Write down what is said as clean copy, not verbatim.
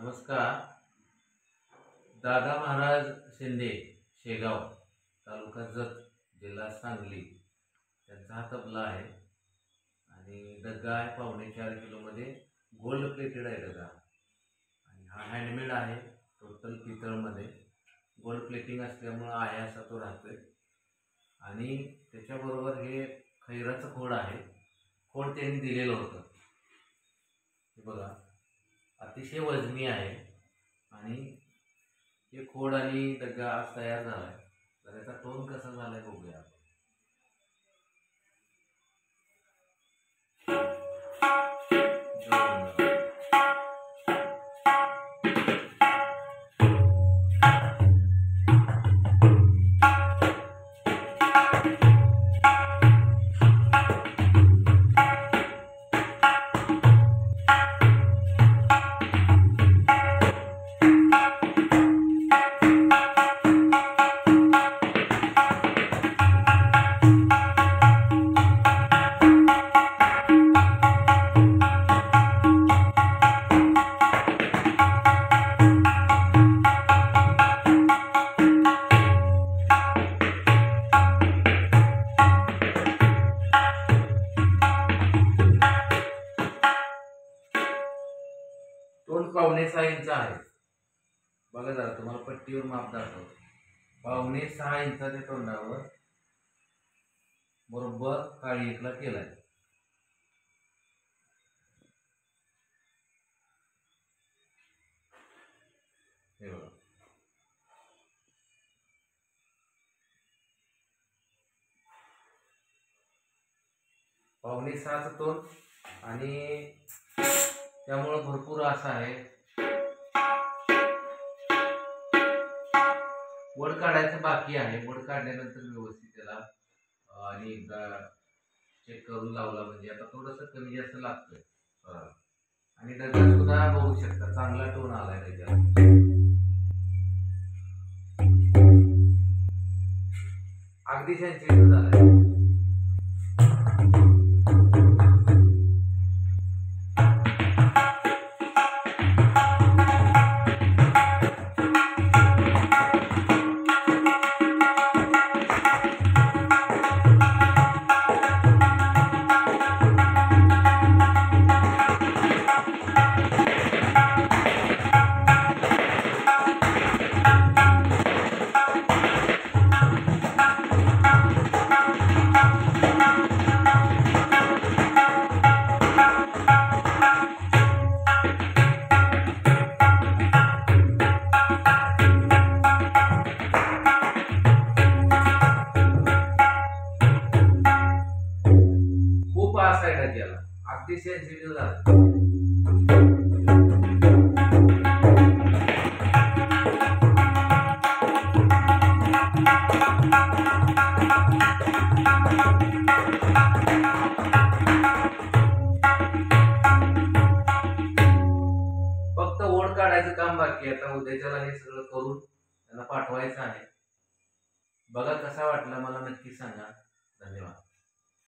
नमस्कार. दादा महाराज शिंदे, शेगाव, तालुका जत, जिल्हा सांगली, त्यांचा हा तबला आहे आणि डग्गा आहे 4.5 किलोमध्ये. गोल्ड प्लेटेड आहे डग्गा आणि हा हँडमेड आहे. टोटल पितळमध्ये गोल्ड प्लेटिंग असल्यामुळं आहे असा तो राहतोय. आणि त्याच्याबरोबर हे खैराचं खोड आहे. खोड त्यांनी दिलेलं होतं. हे बघा, अतिशय वजनी आहे आणि हे खोड आणि डग्गा आज तयार झाला आहे. तर याचा टोन कसा झाला आहे बघूया आपण. तोंड 5.5 इंच आहे. बघा जरा, तुम्हाला पट्टीवर माप दाखवतो. 5.5 इंचाच्या तोंडावर बरोबर काळी एकला केलाय. हे बघा, पावणे 6चं तोंड आणि त्यामुळं भरपूर असं आहे. वड काढायचं बाकी आहे. वड काढल्यानंतर व्यवस्थित त्याला आणि एकदा चेक करून लावला म्हणजे आता थोडंसं कमी जास्त लागतंय. आणि डग्गा सुद्धा बघू शकता, चांगला टोन आलाय त्याच्यात. अगदी सेन्सिटिव्ह झालाय. पास आहे डग्याला, अगदी सेन्सिटिव्ह झाला. फक्त ओढ काढायचं काम बाकी आहे. आता उद्याच्याला हे सगळं करून त्यांना पाठवायचं आहे. बघा कसा वाटला मला नक्की सांगा. धन्यवाद.